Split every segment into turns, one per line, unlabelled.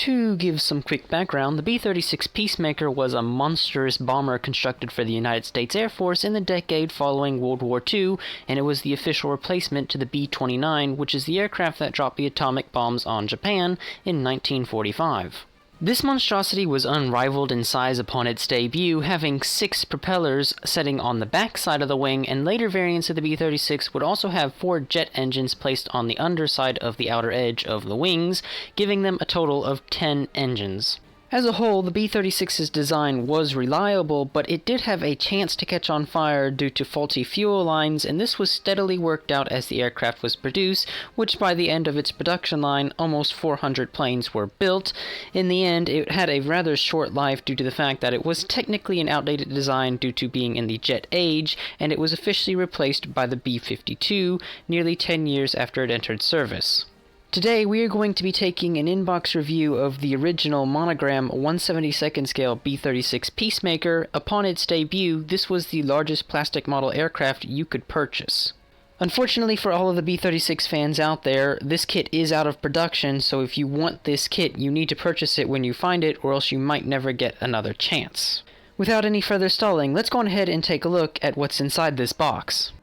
To give some quick background, the B-36 Peacemaker was a monstrous bomber constructed for the United States Air Force in the decade following World War II, and it was the official replacement to the B-29, which is the aircraft that dropped the atomic bombs on Japan in 1945. This monstrosity was unrivaled in size upon its debut, having 6 propellers setting on the back side of the wing, and later variants of the B-36 would also have 4 jet engines placed on the underside of the outer edge of the wings, giving them a total of 10 engines. As a whole, the B-36's design was reliable, but it did have a chance to catch on fire due to faulty fuel lines, and this was steadily worked out as the aircraft was produced, which by the end of its production line, almost 400 planes were built. In the end, it had a rather short life due to the fact that it was technically an outdated design due to being in the jet age, and it was officially replaced by the B-52 nearly 10 years after it entered service. Today, we are going to be taking an in-box review of the original Monogram 1/72nd scale B-36 Peacemaker. Upon its debut, this was the largest plastic model aircraft you could purchase. Unfortunately for all of the B-36 fans out there, this kit is out of production, so if you want this kit, you need to purchase it when you find it, or else you might never get another chance. Without any further stalling, let's go on ahead and take a look at what's inside this box.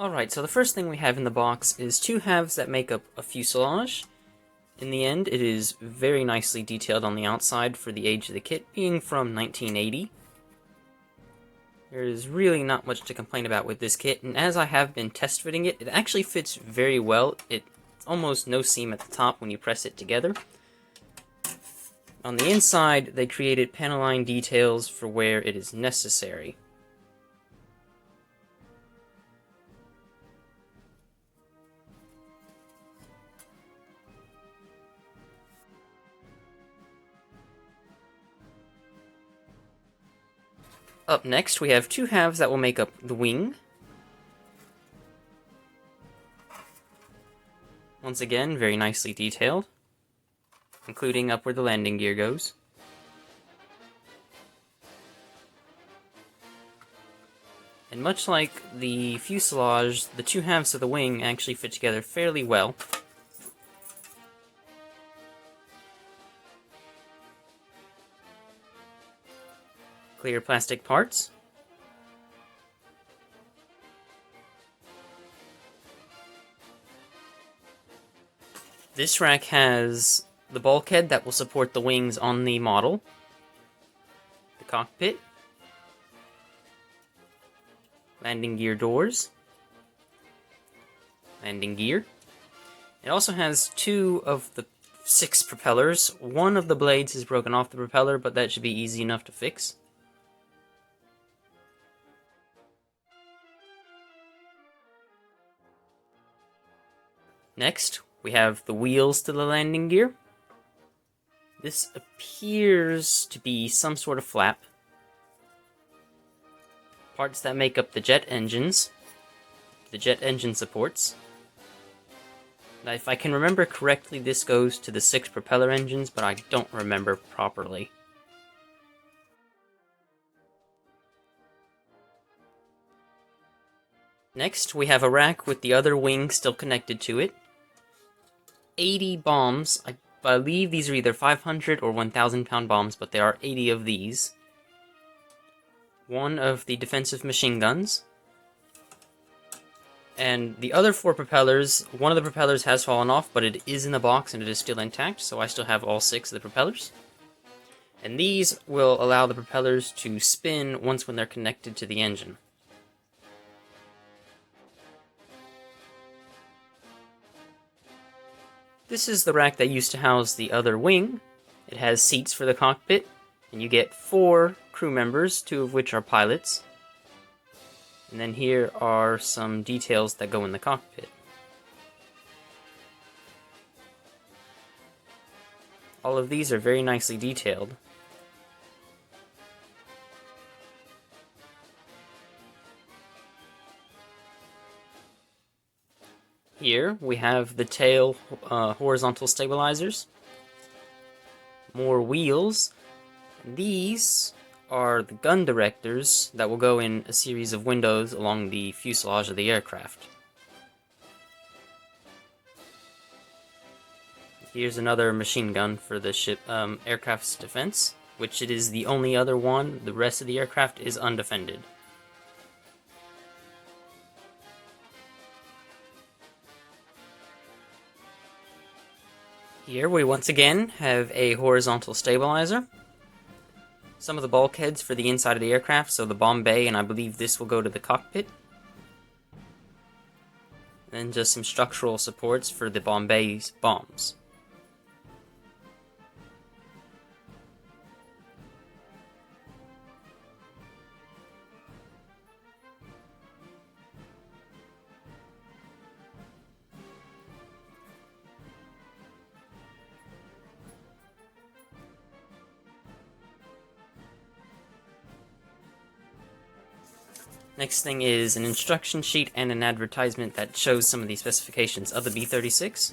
Alright, so the first thing we have in the box is 2 halves that make up a fuselage. In the end, it is very nicely detailed on the outside for the age of the kit, being from 1980. There is really not much to complain about with this kit, and as I have been test fitting it, it actually fits very well. It's almost no seam at the top when you press it together. On the inside, they created panel line details for where it is necessary. Up next, we have 2 halves that will make up the wing. Once again, very nicely detailed, including up where the landing gear goes. And much like the fuselage, the 2 halves of the wing actually fit together fairly well. Clear plastic parts. This rack has the bulkhead that will support the wings on the model, the cockpit, landing gear doors, landing gear. It also has 2 of the 6 propellers. One of the blades is broken off the propeller, but that should be easy enough to fix. Next, we have the wheels to the landing gear. This appears to be some sort of flap. Parts that make up the jet engines, the jet engine supports. Now, if I can remember correctly, this goes to the 6 propeller engines, but I don't remember properly. Next, we have a rack with the other wing still connected to it. 80 bombs. I believe these are either 500 or 1,000 pound bombs, but there are 80 of these. 1 of the defensive machine guns. And the other 4 propellers, 1 of the propellers has fallen off, but it is in the box and it is still intact, so I still have all 6 of the propellers. And these will allow the propellers to spin once when they're connected to the engine. This is the rack that used to house the other wing. It has seats for the cockpit, and you get 4 crew members, 2 of which are pilots. And then here are some details that go in the cockpit. All of these are very nicely detailed. Here we have the tail horizontal stabilizers, more wheels. These are the gun directors that will go in a series of windows along the fuselage of the aircraft. Here's another machine gun for the aircraft's defense, which it is the only other one. The rest of the aircraft is undefended. Here we once again have a horizontal stabilizer. Some of the bulkheads for the inside of the aircraft, so the bomb bay, and I believe this will go to the cockpit. And then just some structural supports for the bomb bay's bombs. Next thing is an instruction sheet and an advertisement that shows some of the specifications of the B-36.